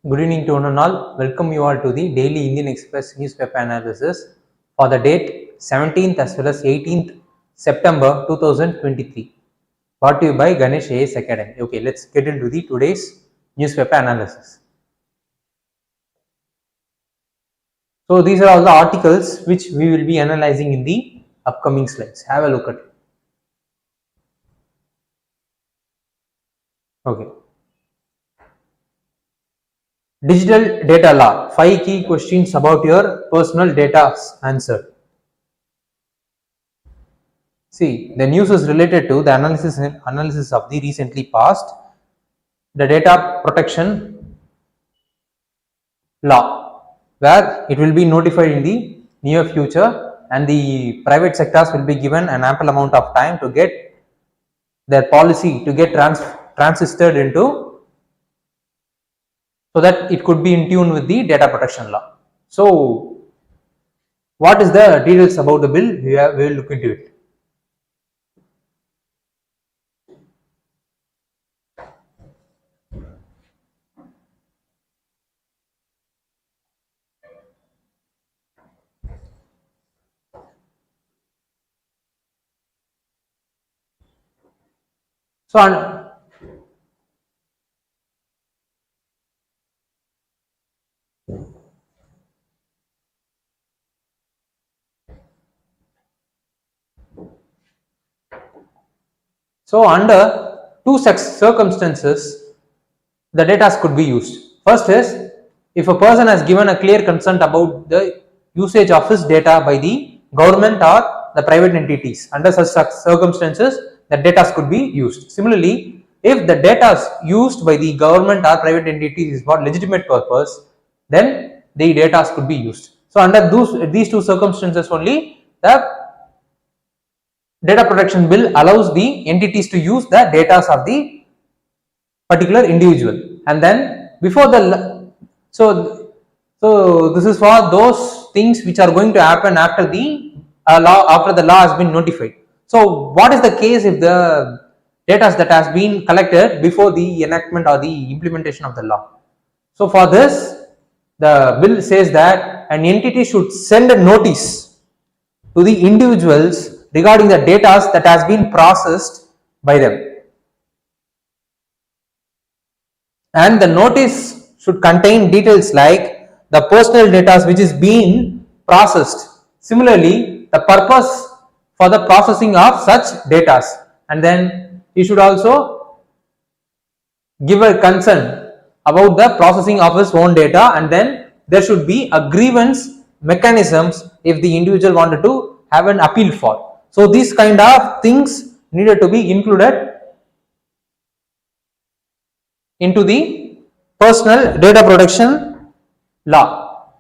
Good evening to one and all. Welcome you all to the daily Indian Express newspaper analysis for the date 17th as well as 18th September 2023. Brought to you by Ganesh IAS Academy. Okay, let's get into the today's newspaper analysis. So these are all the articles which we will be analyzing in the upcoming slides. Have a look at it. Okay. Digital data law, 5 key questions about your personal data answered. See, the news is related to the analysis of the recently passed the data protection law, where it will be notified in the near future and the private sectors will be given an ample amount of time to get their policy to get transisted into, so that it could be in tune with the data protection law. So, what is the details about the bill? We will look into it. So under two circumstances, the data could be used. First is, if a person has given a clear consent about the usage of his data by the government or the private entities. Under such circumstances, the data could be used. Similarly, if the data used by the government or private entities is for legitimate purpose, then the data could be used. So under these two circumstances only, the data protection bill allows the entities to use the data of the particular individual. And then before the so this is for those things which are going to happen after the after the law has been notified. So what is the case if the data that has been collected before the enactment or the implementation of the law? So for this, the bill says that an entity should send a notice to the individuals regarding the data that has been processed by them, and the notice should contain details like the personal data which is being processed, similarly the purpose for the processing of such data, and then he should also give a consent about the processing of his own data, and then there should be a grievance mechanisms if the individual wanted to have an appeal for. So these kind of things needed to be included into the personal data protection law.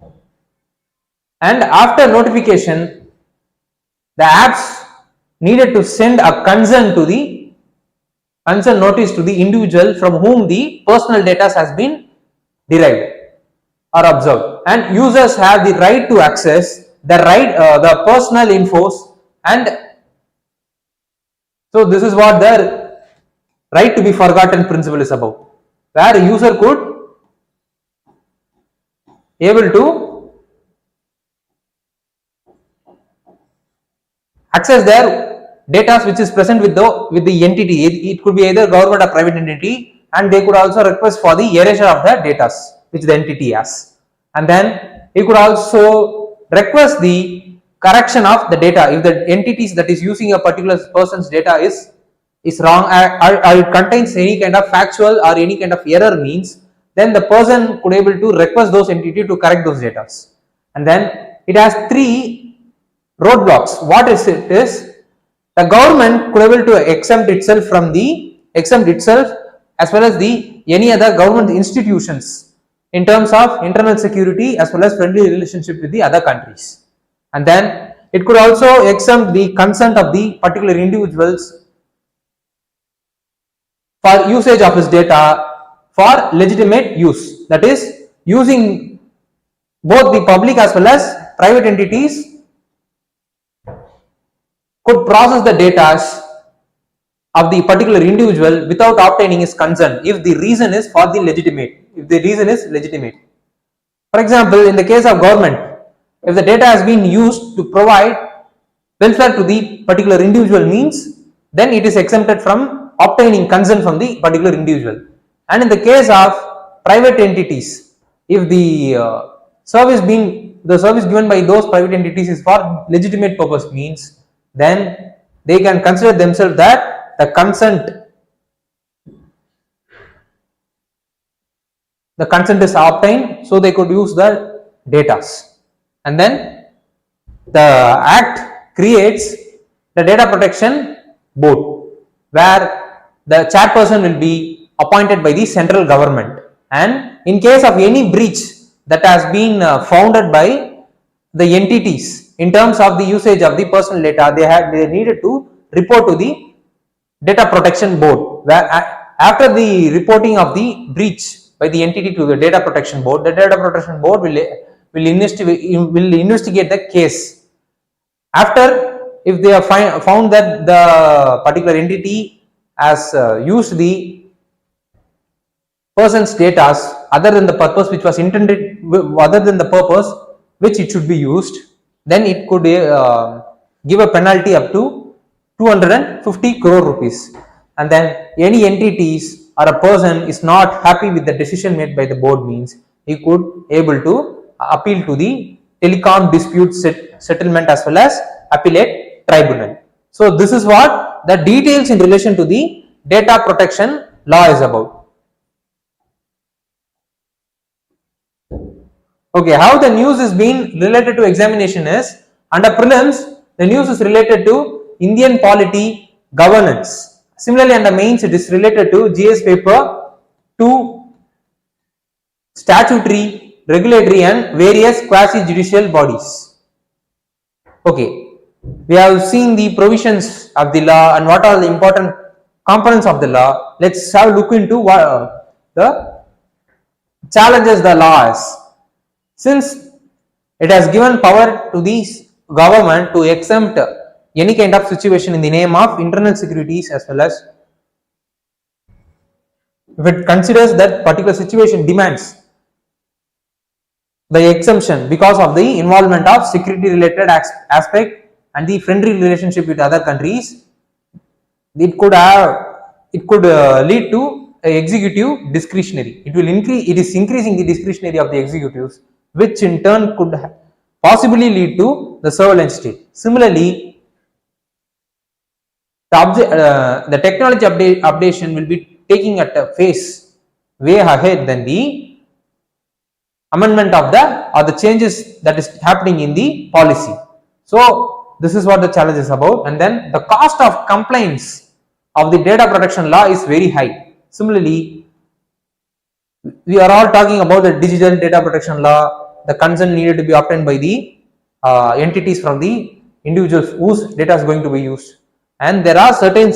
And after notification, the apps needed to send a consent notice to the individual from whom the personal data has been derived or observed, and users have the right to access the personal infos. And so this is what the right to be forgotten principle is about, where a user could able to access their data which is present with the entity. It could be either government or private entity, and they could also request for the erasure of the data which the entity has, and then it could also request the correction of the data if the entities that is using a particular person's data is wrong or it contains any kind of factual or any kind of error means, then the person could able to request those entities to correct those data. And then it has 3 roadblocks. What is it is, the government could able to exempt itself as well as the any other government institutions in terms of internal security as well as friendly relationship with the other countries. And then it could also exempt the consent of the particular individuals for usage of his data for legitimate use, that is using both the public as well as private entities could process the data of the particular individual without obtaining his consent if the reason is for the legitimate. If the reason is legitimate. For example, in the case of government, if the data has been used to provide welfare to the particular individual means, then it is exempted from obtaining consent from the particular individual. And in the case of private entities, if the service given by those private entities is for legitimate purpose means, then they can consider themselves that the consent is obtained, so they could use the data. And then the act creates the data protection board, where the chairperson will be appointed by the central government, and in case of any breach that has been founded by the entities in terms of the usage of the personal data, they needed to report to the data protection board, where after the reporting of the breach by the entity to the data protection board, the data protection board will investigate the case. After, if they have found that the particular entity has used the person's data other than the purpose which was intended, other than the purpose which it should be used, then it could give a penalty up to 250 crore rupees. And then any entities or a person is not happy with the decision made by the board means, he could able to appeal to the telecom dispute settlement as well as appellate tribunal. So this is what the details in relation to the data protection law is about. Okay, how the news is being related to examination is, under prelims the news is related to Indian polity governance. Similarly, under mains it is related to GS paper 2, statutory, regulatory and various quasi-judicial bodies. Okay, we have seen the provisions of the law and what are the important components of the law. Let's have a look into what the challenges the law has. Since it has given power to the government to exempt any kind of situation in the name of internal securities, as well as if it considers that particular situation demands the exemption because of the involvement of security related aspect and the friendly relationship with other countries, it could lead to executive discretionary. It is increasing the discretionary of the executives, which in turn could possibly lead to the surveillance state. Similarly, the technology updation will be taking at a phase way ahead than the amendment of the changes that is happening in the policy. So this is what the challenge is about. And then the cost of compliance of the data protection law is very high. Similarly, we are all talking about the digital data protection law. The consent needed to be obtained by the entities from the individuals whose data is going to be used. And there are certain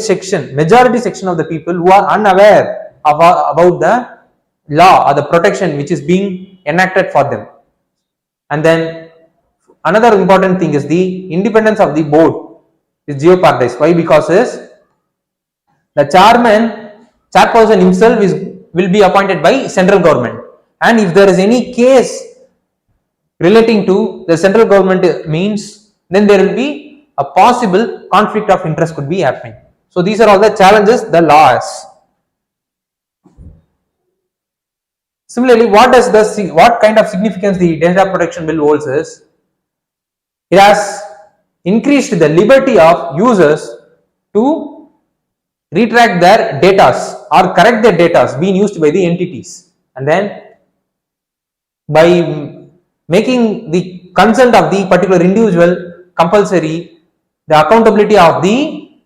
majority section of the people who are unaware about the law or the protection which is being enacted for them. And then another important thing is the independence of the board is jeopardized. Why? Because the chairperson himself will be appointed by central government, and if there is any case relating to the central government means, then there will be a possible conflict of interest could be happening. So these are all the challenges the law has. Similarly, what kind of significance the data protection bill holds is, it has increased the liberty of users to retract their data or correct their data being used by the entities, and then by making the consent of the particular individual compulsory, the accountability of the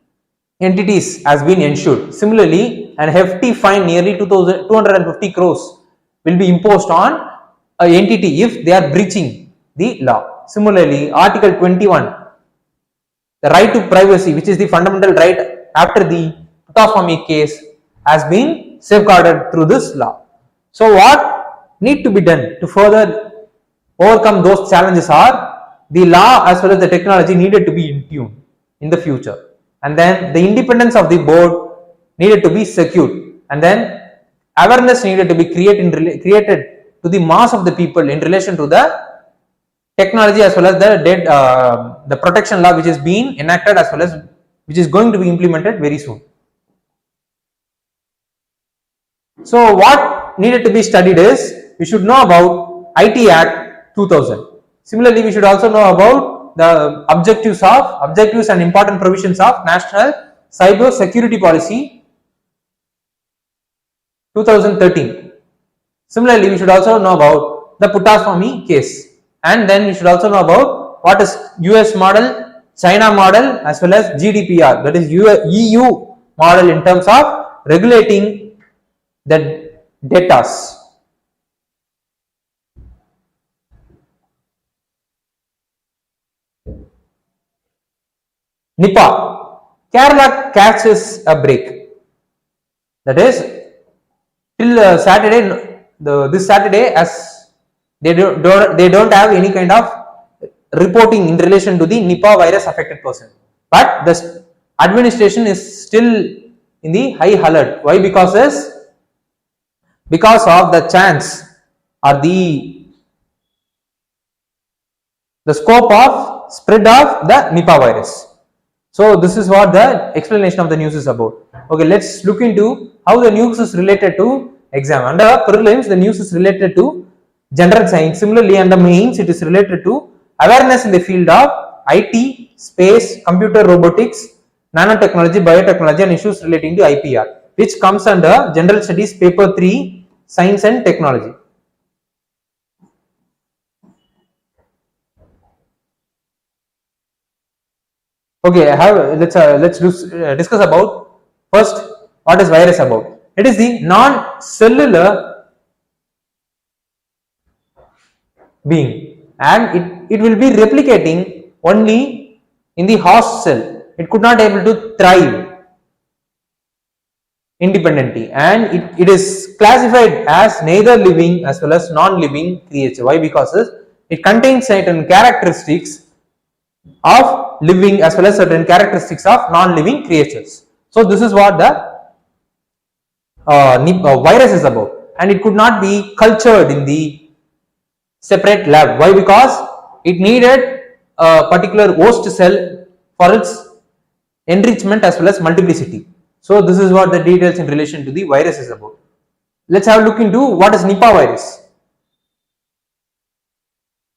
entities has been ensured. Similarly, an hefty fine nearly 250 crores will be imposed on an entity if they are breaching the law. Similarly, Article 21, the right to privacy, which is the fundamental right after the put off from a case, has been safeguarded through this law. So what need to be done to further overcome those challenges are, the law as well as the technology needed to be in tune in the future, and then the independence of the board needed to be secured, and then awareness needed to be created to the mass of the people in relation to the technology as well as the protection law which is being enacted as well as which is going to be implemented very soon. So what needed to be studied is, we should know about IT Act 2000. Similarly, we should also know about the objectives and important provisions of National Cyber Security Policy 2013. Similarly, we should also know about the Puttaswamy case, and then we should also know about what is US model, China model as well as GDPR, that is EU model in terms of regulating the datas. NIPAH, Kerala catches a break. That is, till Saturday, this Saturday, as they don't have any kind of reporting in relation to the NIPAH virus affected person. But the administration is still in the high alert. Why? Because of the chance or the scope of spread of the NIPAH virus. So this is what the explanation of the news is about. Okay, let's look into how the news is related to exam. Under prelims, the news is related to general science. Similarly, under mains, it is related to awareness in the field of IT, space, computer robotics, nanotechnology, biotechnology and issues relating to IPR, which comes under general studies paper 3, science and technology. Okay, let's discuss about first what is virus about. It is the non-cellular being, and it will be replicating only in the host cell. It could not able to thrive independently, and it is classified as neither living as well as non-living creature. Why? Because it contains certain characteristics of living as well as certain characteristics of non-living creatures. So this is what the virus is about, and it could not be cultured in the separate lab. Why? Because it needed a particular host cell for its enrichment as well as multiplicity. So this is what the details in relation to the virus is about. Let's have a look into what is NIPAH virus.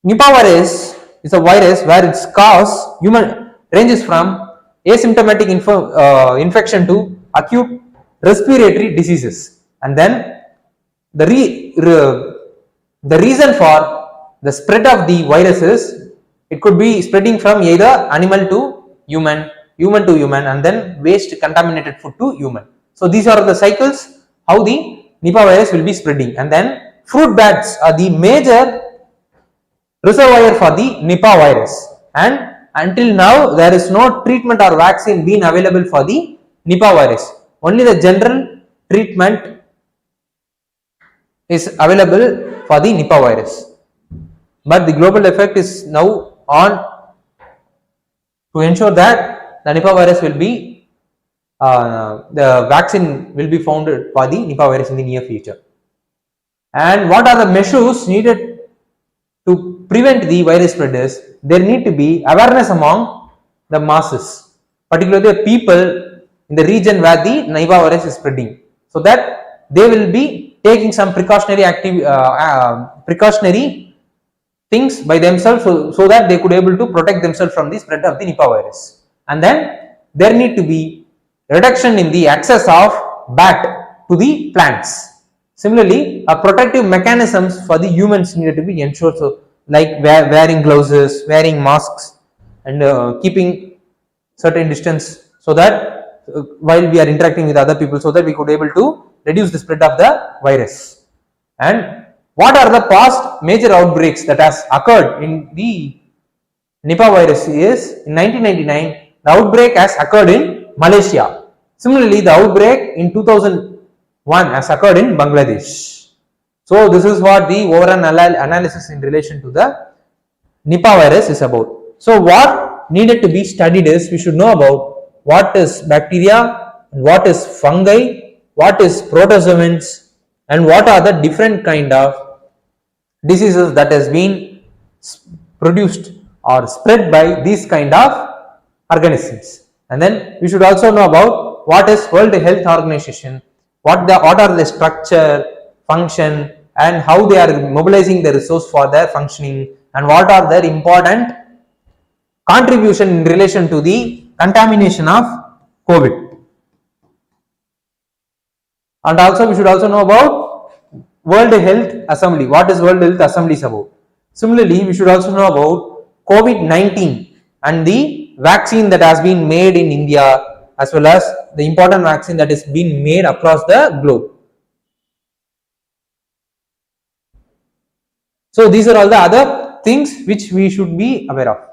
NIPAH virus is a virus where its cause ranges from asymptomatic infection to acute respiratory diseases, and then the reason for the spread of the virus is it could be spreading from either animal to human, human to human, and then waste contaminated food to human. So these are the cycles how the NIPAH virus will be spreading, and then fruit bats are the major reservoir for the NIPAH virus, and until now there is no treatment or vaccine being available for the NIPAH virus. Only the general treatment is available for the NIPAH virus, but the global effect is now on to ensure that the NIPAH virus will be the vaccine will be found for the NIPAH virus in the near future. And what are the measures needed to prevent the virus spread? Is there need to be awareness among the masses, particularly the people in the region where the NIPAH virus is spreading, so that they will be taking some precautionary things by themselves, so that they could able to protect themselves from the spread of the NIPAH virus. And then there need to be reduction in the access of bat to the plants. Similarly, protective mechanisms for the humans needed to be ensured, so like wearing gloves, wearing masks, and keeping certain distance, so that while we are interacting with other people, so that we could able to reduce the spread of the virus. And what are the past major outbreaks that has occurred in the NIPAH virus is, in 1999 the outbreak has occurred in Malaysia. Similarly, the outbreak in 2001 has occurred in Bangladesh. So this is what the overall analysis in relation to the NIPAH virus is about. So what needed to be studied is, we should know about what is bacteria, what is fungi, what is protozoans, and what are the different kind of diseases that has been produced or spread by these kind of organisms. And then we should also know about what is World Health Organization, what are the structure, function, and how they are mobilizing the resource for their functioning, and what are their important contribution in relation to the contamination of COVID. And also we should also know about World Health Assembly. What is World Health Assembly is about? Similarly, we should also know about COVID-19 and the vaccine that has been made in India, as well as the important vaccine that is being made across the globe. So these are all the other things which we should be aware of.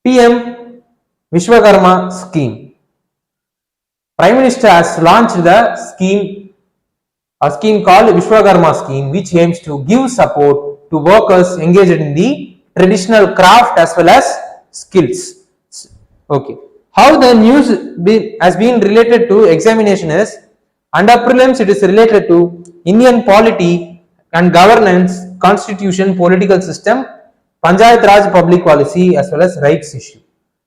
PM Vishwakarma scheme. Prime Minister has launched the scheme, a scheme called Vishwakarma scheme, which aims to give support to workers engaged in the traditional craft as well as skills. Okay. How the news has been related to examination is, under prelims it is related to Indian polity and governance, constitution, political system, Panchayat Raj public policy as well as rights issue.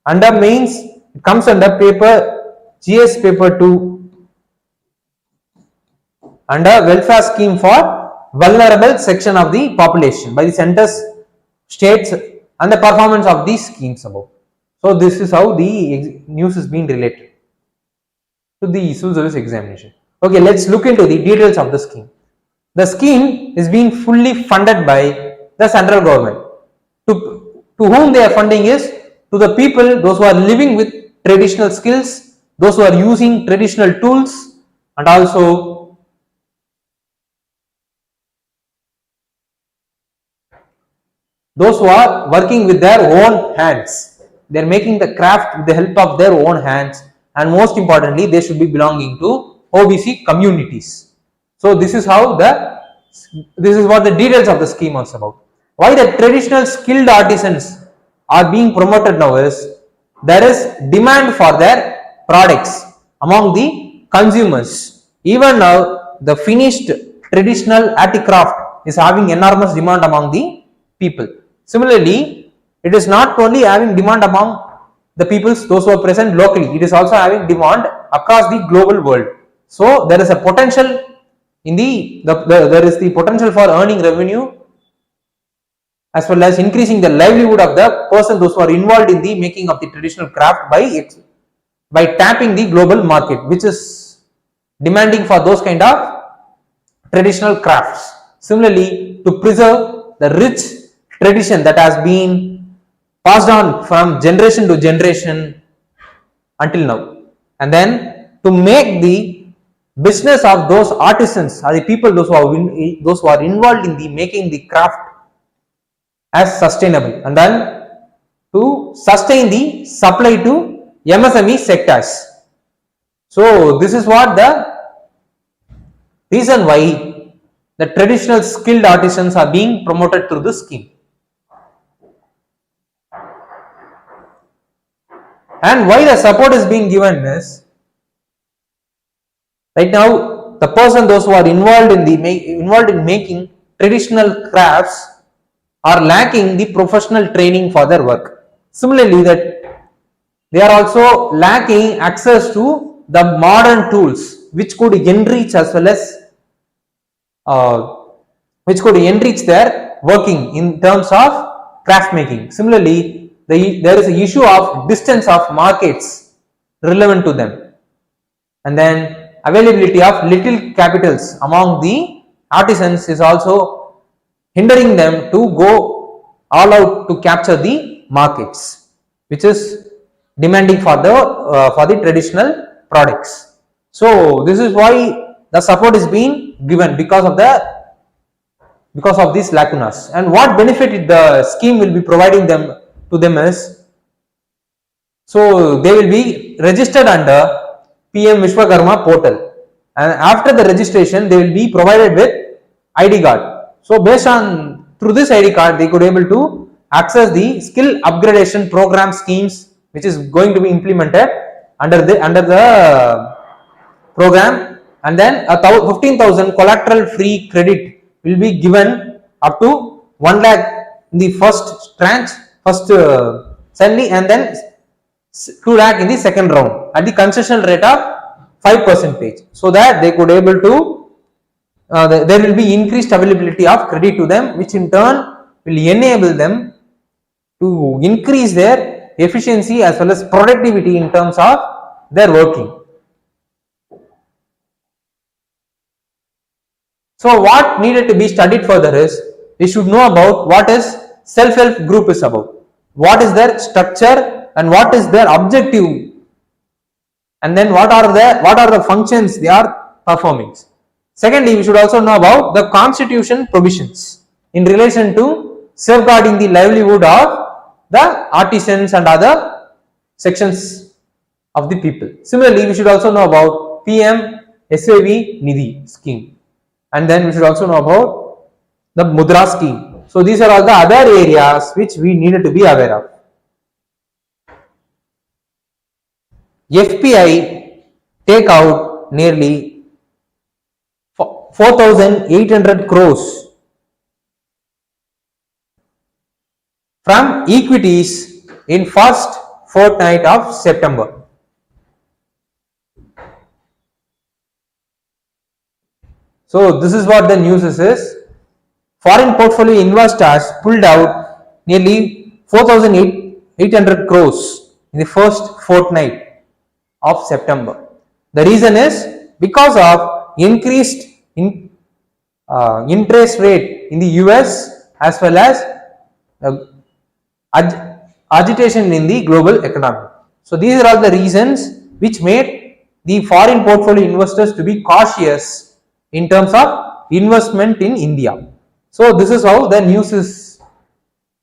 Under mains it comes under paper GS paper 2 under welfare scheme for vulnerable section of the population by the centers, states, and the performance of these schemes above. So this is how the news is being related to the civil service examination. Okay, let's look into the details of the scheme. The scheme is being fully funded by the central government. To whom they are funding is to the people, those who are living with traditional skills, those who are using traditional tools, and also those who are working with their own hands. They are making the craft with the help of their own hands, and most importantly they should be belonging to OBC communities. So this is what the details of the scheme is about. Why the traditional skilled artisans are being promoted now is, there is demand for their products among the consumers. Even now the finished traditional handicraft is having enormous demand among the people. Similarly, it is not only having demand among the peoples, those who are present locally, it is also having demand across the global world. So there is a potential in there is the potential for earning revenue as well as increasing the livelihood of the person, those who are involved in the making of the traditional craft by tapping the global market, which is demanding for those kind of traditional crafts. Similarly, to preserve the rich tradition that has been passed on from generation to generation until now, and then to make the business of those artisans or the people, those who are involved in the making the craft as sustainable, and then to sustain the supply to MSME sectors. So this is what the reason why the traditional skilled artisans are being promoted through this scheme. And why the support is being given is, right now the person, those who are involved in making traditional crafts are lacking the professional training for their work. Similarly, that they are also lacking access to the modern tools which could enrich as well as which could enrich their working in terms of craft making. Similarly, there is an issue of distance of markets relevant to them, and then availability of little capitals among the artisans is also hindering them to go all out to capture the markets, which is demanding for the traditional products. So this is why the support is being given because of these lacunas. And what benefit the scheme will be providing to them is, so they will be registered under PM Vishwakarma portal, and after the registration they will be provided with ID card. So based on through this ID card they could able to access the skill upgradation program schemes which is going to be implemented under the program, and then a 15,000 collateral free credit will be given up to 1 lakh in the first tranche, first salary, and then 2 lakh in the second round at the concession rate of 5%, so that they could able to there will be increased availability of credit to them, which in turn will enable them to increase their efficiency as well as productivity in terms of their working. So what needed to be studied further is, we should know about what is self-help group is about, what is their structure and what is their objective, and then what are the functions they are performing. Secondly, we should also know about the constitution provisions in relation to safeguarding the livelihood of the artisans and other sections of the people. Similarly, we should also know about PM SAV Nidhi scheme, and then we should also know about the Mudra scheme. So these are all the other areas which we needed to be aware of. FPI take out nearly 4,800 crores from equities in first fortnight of September. So this is what the news is. Foreign portfolio investors pulled out nearly 4,800 crores in the first fortnight of September. The reason is because of increased interest rate in the US as well as agitation in the global economy. So these are all the reasons which made the foreign portfolio investors to be cautious in terms of investment in India. So this is how the news is.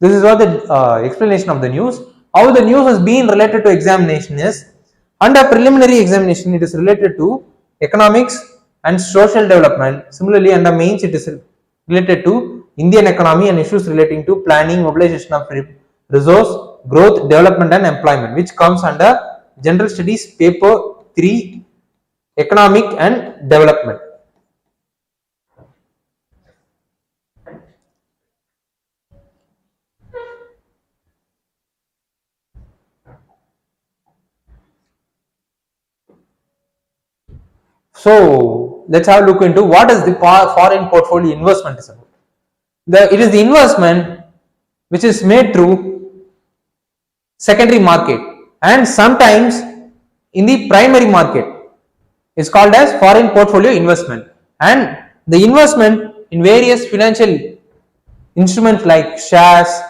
This is what the explanation of the news. How the news has been related to examination is, under preliminary examination it is related to economics and social development. Similarly, under mains it is related to Indian economy and issues relating to planning, mobilization of resource, growth, development and employment, which comes under General Studies paper 3, economic and development. So let's have a look into what is the foreign portfolio investment is about. It is the investment which is made through secondary market and sometimes in the primary market is called as foreign portfolio investment, and the investment in various financial instruments like shares,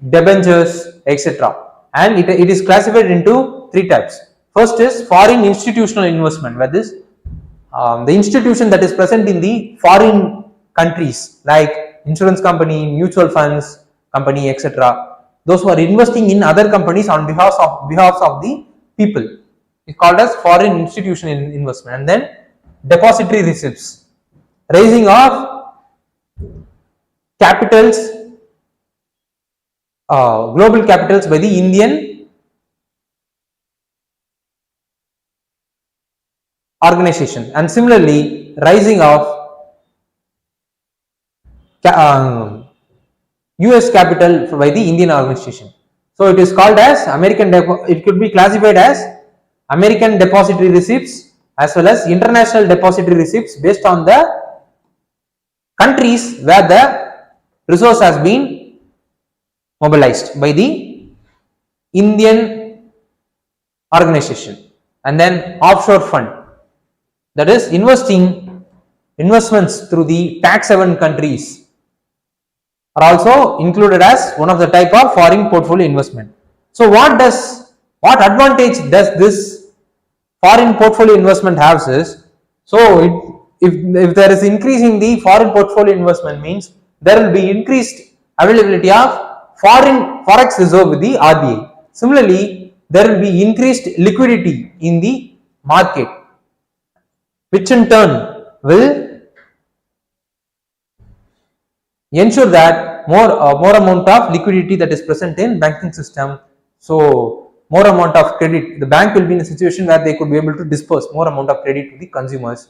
debentures, etc. And it is classified into 3 types. First is foreign institutional investment, where this the institution that is present in the foreign countries like insurance company, mutual funds company, etc. Those who are investing in other companies on behalf of the people is called as foreign institutional investment. And then depository receipts, raising of capitals, global capitals by the Indian organization, and similarly rising of US capital by the Indian organization. So it is called as it could be classified as American depository receipts as well as international depository receipts based on the countries where the resource has been mobilized by the Indian organization. And then offshore fund, that is investments through the tax haven countries, are also included as one of the type of foreign portfolio investment. So what advantage does this foreign portfolio investment have is, so if there is increase in the foreign portfolio investment, means there will be increased availability of forex reserve with the RBI. Similarly, there will be increased liquidity in the market, which in turn will ensure that more amount of liquidity that is present in banking system. So more amount of credit, the bank will be in a situation where they could be able to disperse more amount of credit to the consumers,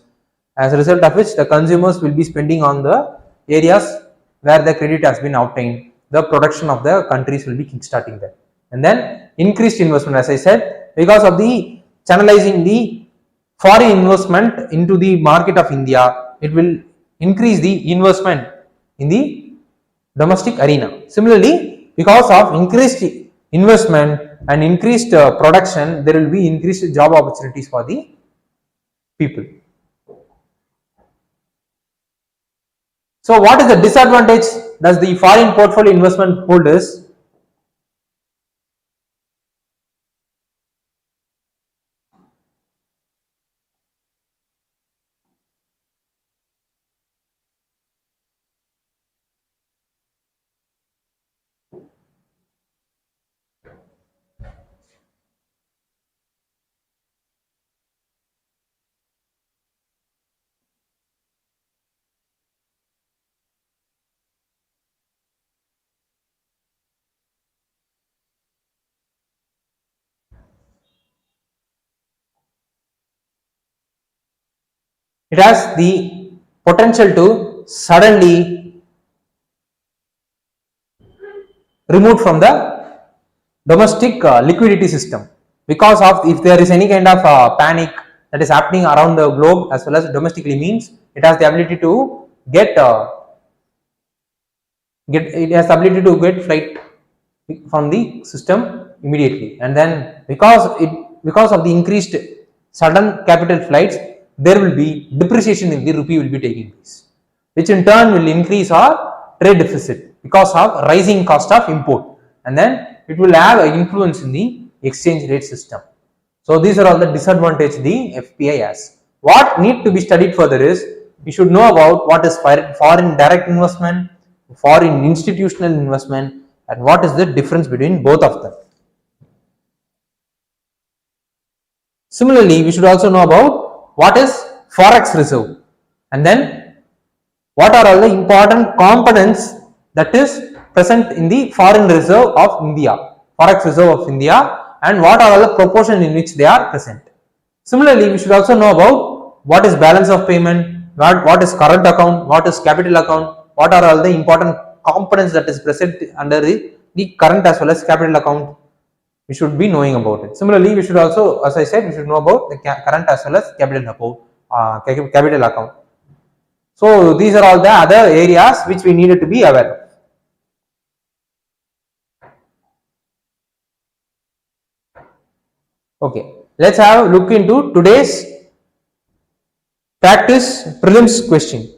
as a result of which the consumers will be spending on the areas where the credit has been obtained. The production of the countries will be kickstarting that, and then increased investment, as I said, because of the channelizing the foreign investment into the market of India, it will increase the investment in the domestic arena. Similarly, because of increased investment and increased production, there will be increased job opportunities for the people. So what is the disadvantage does the foreign portfolio investment hold is? It has the potential to suddenly remove from the domestic liquidity system, because of if there is any kind of panic that is happening around the globe as well as domestically, means it has the ability to get flight from the system immediately, and then because of the increased sudden capital flights, there will be depreciation in the rupee will be taking place, which in turn will increase our trade deficit because of rising cost of import, and then it will have an influence in the exchange rate system. So these are all the disadvantages the FPI has. What need to be studied further is we should know about what is foreign direct investment, foreign institutional investment, and what is the difference between both of them. Similarly, we should also know about what is forex reserve, and then what are all the important components that is present in the foreign reserve of India, forex reserve of India, and what are all the proportion in which they are present. Similarly, we should also know about what is balance of payment, what is current account, what is capital account, what are all the important components that is present under the current as well as capital account. We should be knowing about it. Similarly, we should also, as I said, we should know about the current as well as capital account. So these are all the other areas which we needed to be aware of. Okay, let's have a look into today's practice prelims question.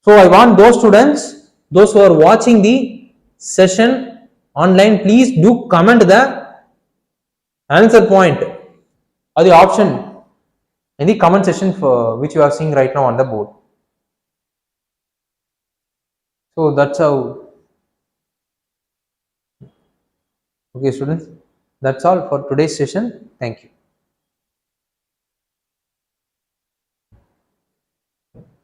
So I want those students, those who are watching the session online, please do comment the answer point or the option in the comment section for which you are seeing right now on the board. So that's how. Okay, students, that's all for today's session. Thank you.